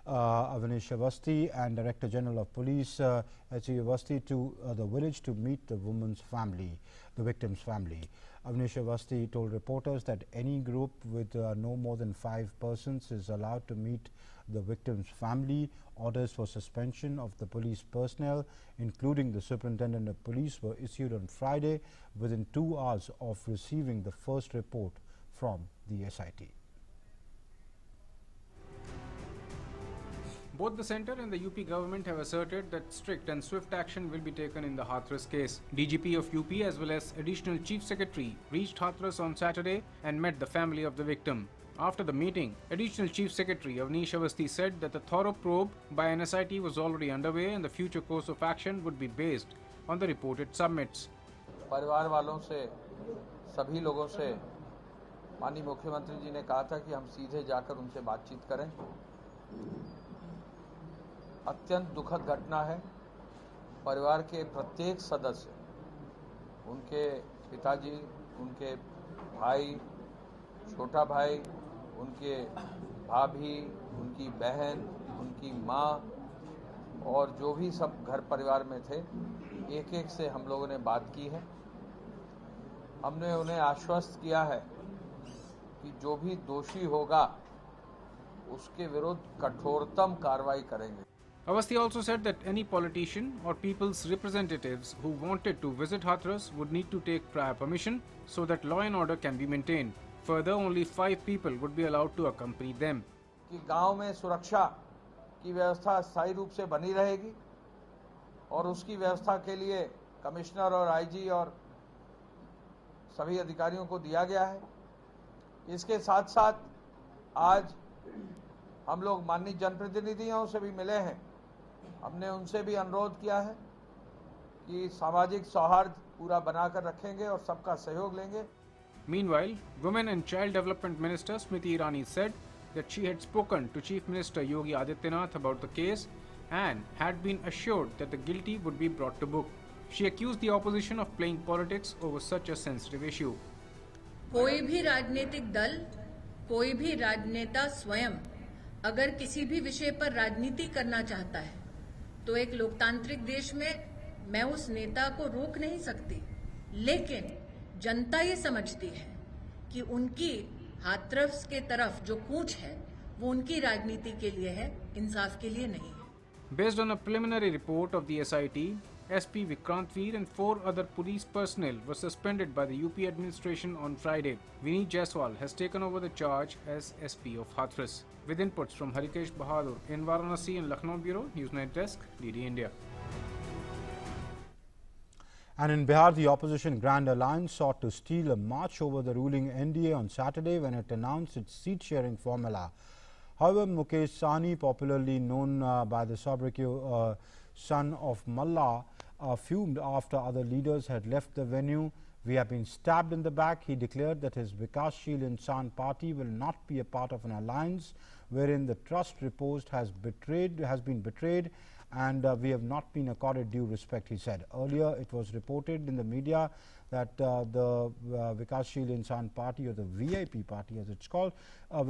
Speaker 1: Avnish Awasthi, and Director General of Police, H.E. Awasthi, to the village to meet the woman's family, the victim's family. Avnish Awasthi told reporters that any group with no more than 5 persons is allowed to meet the victim's family. Orders for suspension of the police personnel, including the Superintendent of Police, were issued on Friday within 2 hours of receiving the first report from the SIT.
Speaker 6: Both the centre and the UP government have asserted that strict and swift action will be taken in the Hathras case. DGP of UP as well as Additional Chief Secretary reached Hathras on Saturday and met the family of the victim. After the meeting, Additional Chief Secretary Avnish Awasthi said that a thorough probe by an SIT was already underway and the future course of action would be based on the reported submits.
Speaker 12: परिवार वालों से, सभी लोगों से माननीय मुख्यमंत्री जी ने कहा था कि हम सीधे जाकर उनसे बातचीत करें। अत्यंत दुखद घटना है। परिवार के प्रत्येक सदस्य, उनके पिताजी, उनके भाई, छोटा भाई, उनके भाभी, उनकी बहन, उनकी माँ और जो भी सब घर परिवार में थे, एक एक से हम लोगों ने बात की है। हमने उन्हें आश्वस्त किया है कि जो भी दोषी होगा उसके विरुद्ध कठोरतम कार्रवाई करेंगे।
Speaker 6: Awasthi also said that any politician or people's representatives who wanted to visit Hathras would need to take prior permission so that law and order can be maintained. Further, only 5 people would be allowed to accompany them.
Speaker 12: कि गांव में सुरक्षा की व्यवस्था स्थायी रूप से बनी रहेगी और उसकी व्यवस्था के लिए कमिश्नर और आईजी और सभी अधिकारियों को दिया गया है। इसके साथ साथ आज हम लोग माननीय जनप्रतिनिधियों से भी मिले हैं। हमने उनसे भी अनुरोध किया है कि सामाजिक सौहार्द पूरा बनाकर रखेंगे और सबका सहयोग लेंगे।
Speaker 6: Meanwhile, Women and Child Development Minister Smriti Irani said that she had spoken to Chief Minister Yogi Adityanath about the case and had been assured that the guilty would be brought to book. She accused the opposition of playing politics over such a sensitive issue.
Speaker 8: कोई भी राजनीतिक दल, कोई भी राजनेता स्वयं अगर किसी भी विषय पर राजनीति करना चाहता है तो एक लोकतांत्रिक देश में मैं उस नेता को रोक नहीं सकती, लेकिन जनता ये समझती है कि उनकी हाथरस के तरफ जो कूच है वो उनकी राजनीति के लिए है, इंसाफ के लिए नहीं है।
Speaker 6: Based on a preliminary report of the SIT, SP Vikrant Veer and 4 other police personnel were suspended by the UP administration on Friday. Vineet Jaiswal has taken over the charge as SP of Hathras. With inputs from Harikesh Bahadur in Varanasi and Lucknow Bureau, Newsnight Desk, DD India.
Speaker 1: And in Bihar, the opposition Grand Alliance sought to steal a march over the ruling NDA on Saturday when it announced its seat-sharing formula. However, Mukesh Sahni, popularly known by the sobriquet son of Mullah, fumed after other leaders had left the venue. "We have been stabbed in the back." He declared that his Vikashsheel Insan party will not be a part of an alliance wherein the trust reposed has been betrayed, and we have not been accorded due respect, he said. Earlier, it was reported in the media that the Vikashsheel Insan party, or the VIP party as it's called,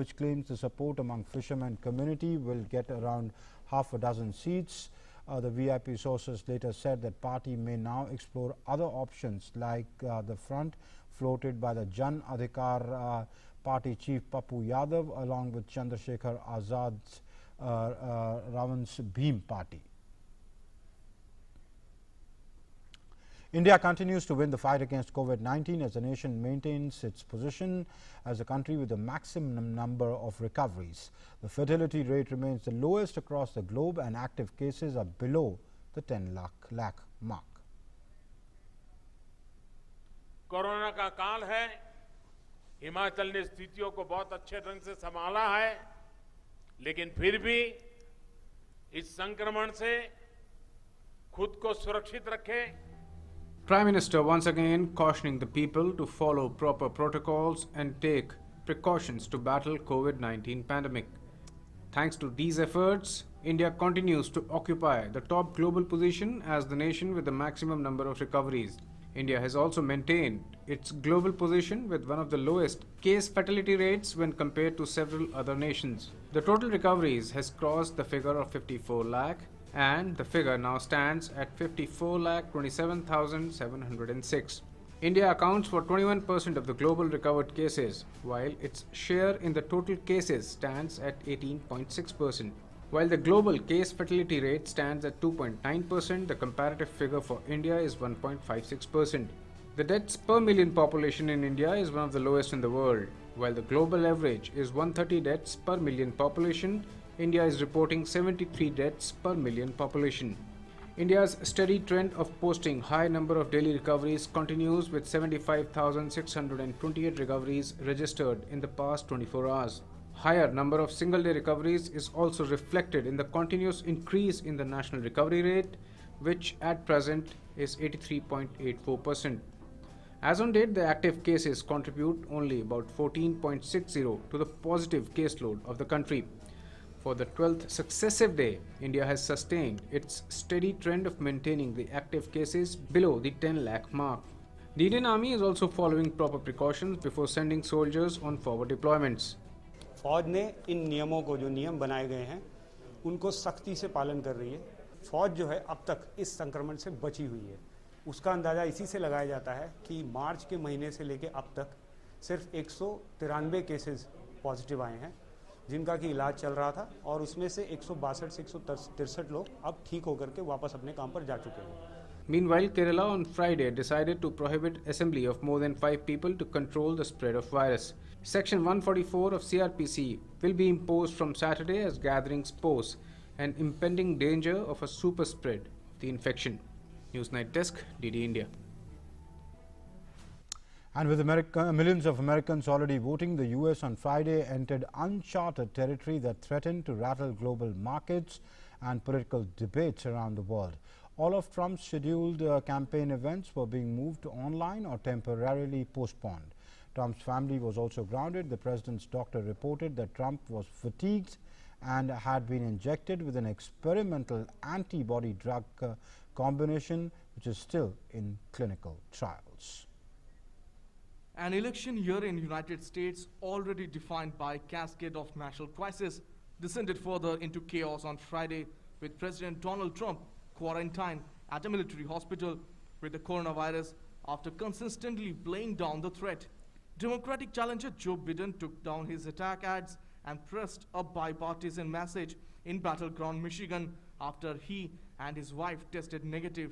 Speaker 1: which claims the support among fishermen community, will get around half a dozen seats. The VIP sources later said that party may now explore other options like the front floated by the Jan Adhikar party chief Pappu Yadav along with Chandrasekhar Azad's Ravan's Bhim party. India continues to win the fight against COVID-19 as the nation maintains its position as a country with the maximum number of recoveries. The fertility rate remains the lowest across the globe and active cases are below the 10 lakh mark.
Speaker 3: Corona का काल है, हिमाचल ने स्थितियों को बहुत अच्छे ढंग से संभाला है, लेकिन फिर भी इस संक्रमण से खुद को सुरक्षित रखें।
Speaker 6: Prime Minister once again cautioning the people to follow proper protocols and take precautions to battle COVID-19 pandemic. Thanks to these efforts, India continues to occupy the top global position as the nation with the maximum number of recoveries. India has also maintained its global position with one of the lowest case fatality rates when compared to several other nations. The total recoveries has crossed the figure of 54 lakh and the figure now stands at 54,27,706. India accounts for 21% of the global recovered cases, while its share in the total cases stands at 18.6%. While the global case fatality rate stands at 2.9%, the comparative figure for India is 1.56%. The deaths per million population in India is one of the lowest in the world. While the global average is 130 deaths per million population, India is reporting 73 deaths per million population. India's steady trend of posting high number of daily recoveries continues with 75,628 recoveries registered in the past 24 hours. Higher number of single-day recoveries is also reflected in the continuous increase in the national recovery rate, which at present is 83.84%. As on date, the active cases contribute only about 14.60 to the positive caseload of the country. For the 12th successive day, India has sustained its steady trend of maintaining the active cases below the 10 lakh mark. The Indian Army is also following proper precautions before sending soldiers on forward deployments.
Speaker 13: फौज ने इन नियमों को, जो नियम बनाए गए हैं, उनको सख्ती से पालन कर रही है। फौज जो है अब तक इस संक्रमण से बची हुई है। उसका अंदाज़ा इसी से लगाया जाता है कि मार्च के महीने से लेकर अब तक सिर्फ 193 केसेस पॉजिटिव आए हैं, जिनका कि इलाज चल रहा था, और उसमें से 162 से 163 लोग अब ठीक होकर के वापस अपने काम पर जा चुके हैं।
Speaker 6: Meanwhile, Kerala on Friday decided to prohibit assembly of more than 5 people to control the spread of virus. Section 144 of CRPC will be imposed from Saturday as gatherings pose an impending danger of a super spread of the infection. Newsnight Desk, DD India.
Speaker 1: And with millions of Americans already voting, the U.S. on Friday entered uncharted territory that threatened to rattle global markets and political debates around the world. All of Trump's scheduled campaign events were being moved online or temporarily postponed. Trump's family was also grounded. The president's doctor reported that Trump was fatigued and had been injected with an experimental antibody drug combination, which is still in clinical trials.
Speaker 14: An election year in the United States, already defined by a cascade of national crisis, descended further into chaos on Friday with President Donald Trump quarantined at a military hospital with the coronavirus after consistently playing down the threat. Democratic challenger Joe Biden took down his attack ads and pressed a bipartisan message in Battleground, Michigan after he and his wife tested negative.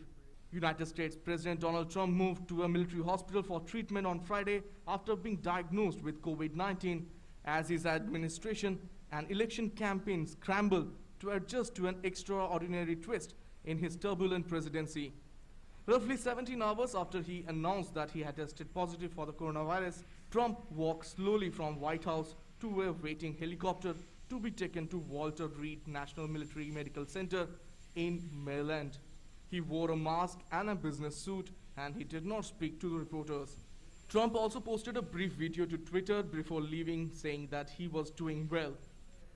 Speaker 14: United States President Donald Trump moved to a military hospital for treatment on Friday after being diagnosed with COVID-19 as his administration and election campaign scrambled to adjust to an extraordinary twist in his turbulent presidency. Roughly 17 hours after he announced that he had tested positive for the coronavirus, Trump walked slowly from White House to a waiting helicopter to be taken to Walter Reed National Military Medical Center in Maryland. He wore a mask and a business suit, and he did not speak to the reporters. Trump also posted a brief video to Twitter before leaving, saying that he was doing well.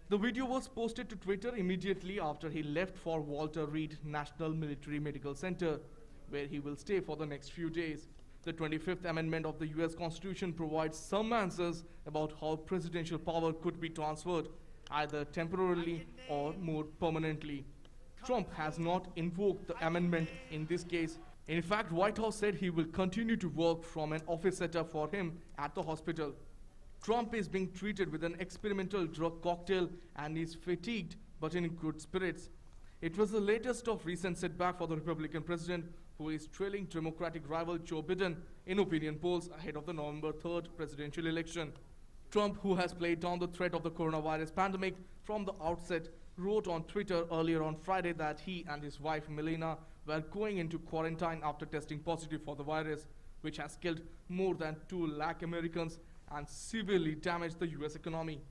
Speaker 14: The video was posted to Twitter immediately after he left for Walter Reed National Military Medical Center, where he will stay for the next few days. The 25th Amendment of the U.S. Constitution provides some answers about how presidential power could be transferred, either temporarily or more permanently. Trump has not invoked the amendment in this case. In fact, White House said he will continue to work from an office set up for him at the hospital. Trump is being treated with an experimental drug cocktail and is fatigued but in good spirits. It was the latest of recent setback for the Republican president, who is trailing Democratic rival Joe Biden in opinion polls ahead of the November 3rd presidential election. Trump, who has played down the threat of the coronavirus pandemic from the outset, wrote on Twitter earlier on Friday that he and his wife Melania were going into quarantine after testing positive for the virus, which has killed more than 2 lakh Americans and severely damaged the US economy.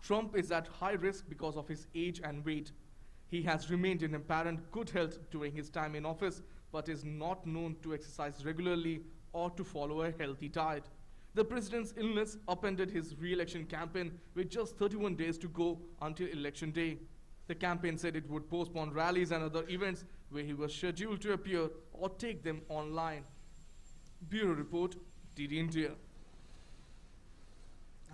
Speaker 14: Trump is at high risk because of his age and weight. He has remained in apparent good health during his time in office, but is not known to exercise regularly or to follow a healthy diet. The president's illness upended his re-election campaign with just 31 days to go until election day. The campaign said it would postpone rallies and other events where he was scheduled to appear or take them online. Bureau Report, DD India.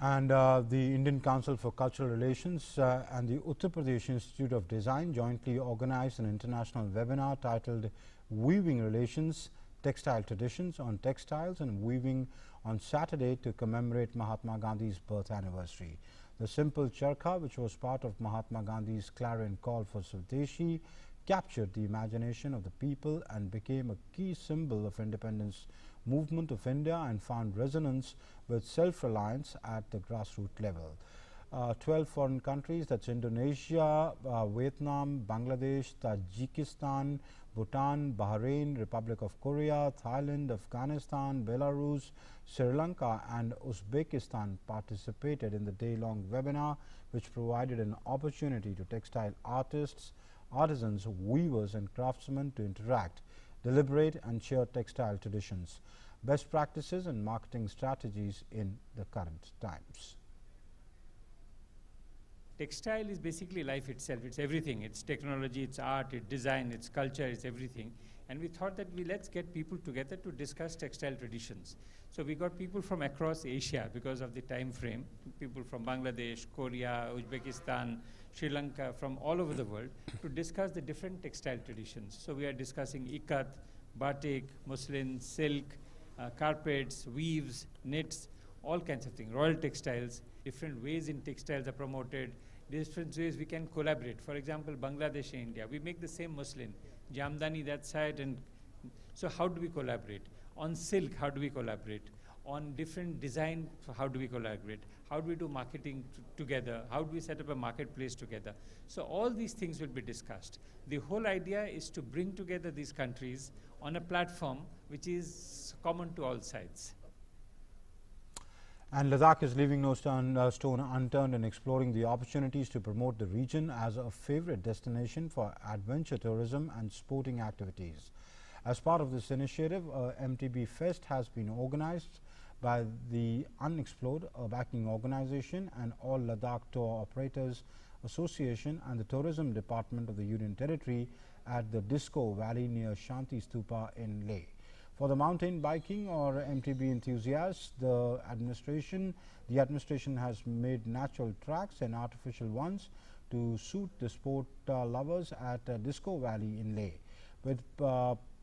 Speaker 1: And the Indian Council for Cultural Relations and the Uttar Pradesh Institute of Design jointly organized an international webinar titled Weaving Relations, Textile Traditions on Textiles and Weaving on Saturday to commemorate Mahatma Gandhi's birth anniversary. The simple charkha, which was part of Mahatma Gandhi's clarion call for Swadeshi, captured the imagination of the people and became a key symbol of independence movement of India and found resonance with self-reliance at the grassroots level. 12 foreign countries, that's Indonesia, Vietnam, Bangladesh, Tajikistan, Bhutan, Bahrain, Republic of Korea, Thailand, Afghanistan, Belarus, Sri Lanka and Uzbekistan participated in the day-long webinar, which provided an opportunity to textile artists, artisans, weavers and craftsmen to interact, deliberate and share textile traditions, best practices and marketing strategies in the current times.
Speaker 15: Textile is basically life itself. It's everything. It's technology, it's art, it's design, it's culture, it's everything. And we thought that let's get people together to discuss textile traditions. So we got people from across Asia because of the time frame, people from Bangladesh, Korea, Uzbekistan, Sri Lanka, from all over the world to discuss the different textile traditions. So we are discussing ikat, batik, muslin, silk, carpets, weaves, knits, all kinds of things, royal textiles, different ways in textiles are promoted, different ways we can collaborate. For example, Bangladesh and India, we make the same muslin, jamdani that side, and so how do we collaborate? On silk, how do we collaborate? On different design, so how do we collaborate? How do we do marketing together? How do we set up a marketplace together? So all these things will be discussed. The whole idea is to bring together these countries on a platform which is common to all sides.
Speaker 1: And Ladakh is leaving no stone unturned in exploring the opportunities to promote the region as a favorite destination for adventure tourism and sporting activities. As part of this initiative, MTB Fest has been organized by the Unexplored, a backing organization, and All Ladakh Tour Operators Association and the Tourism Department of the Union Territory at the Disco Valley near Shanti Stupa in Leh. For the mountain biking or MTB enthusiasts, the administration has made natural tracks and artificial ones to suit the sport lovers at Disco Valley in Leh. With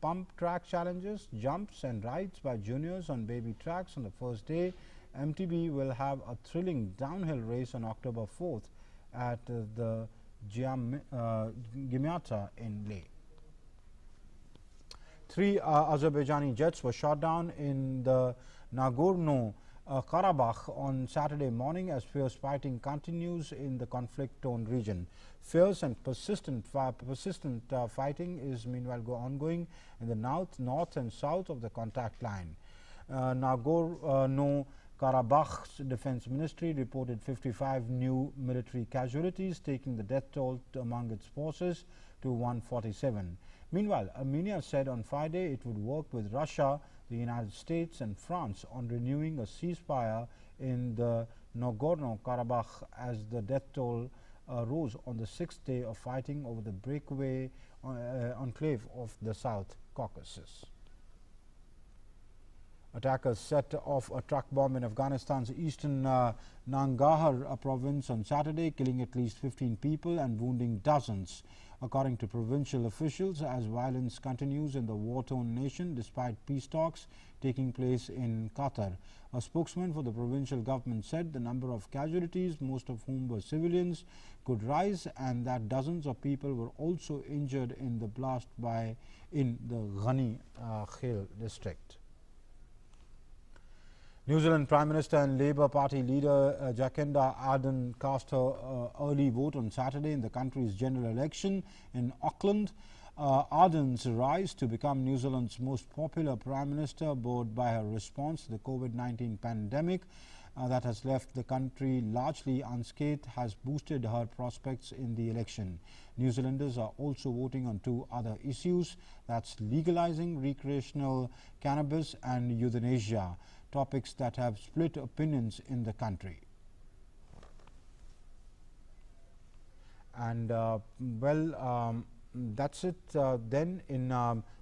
Speaker 1: pump track challenges, jumps and rides by juniors on baby tracks on the first day, MTB will have a thrilling downhill race on October 4th at the Gimiata in Leh. 3 Azerbaijani jets were shot down in the Nagorno-Karabakh on Saturday morning as fierce fighting continues in the conflict-torn region. Fierce and persistent fighting is meanwhile ongoing in the north and south of the contact line. Nagorno-Karabakh's defense ministry reported 55 new military casualties, taking the death toll among its forces to 147. Meanwhile, Armenia said on Friday it would work with Russia, the United States and France on renewing a ceasefire in the Nagorno-Karabakh as the death toll rose on the 6th day of fighting over the breakaway enclave of the South Caucasus. Attackers set off a truck bomb in Afghanistan's eastern Nangarhar province on Saturday, killing at least 15 people and wounding dozens. According to provincial officials, as violence continues in the war-torn nation despite peace talks taking place in Qatar. A spokesman for the provincial government said the number of casualties, most of whom were civilians, could rise and that dozens of people were also injured in the blast in the Ghani Khel district. New Zealand Prime Minister and Labour Party leader Jacinda Ardern cast her early vote on Saturday in the country's general election in Auckland. Ardern's rise to become New Zealand's most popular Prime Minister, buoyed by her response to the COVID-19 pandemic that has left the country largely unscathed, has boosted her prospects in the election. New Zealanders are also voting on 2 other issues, that's legalizing recreational cannabis and euthanasia, topics that have split opinions in the country. And that's it then in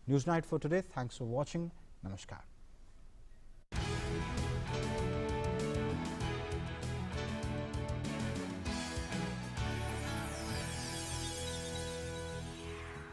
Speaker 1: Newsnight for today. Thanks for watching. Namaskar.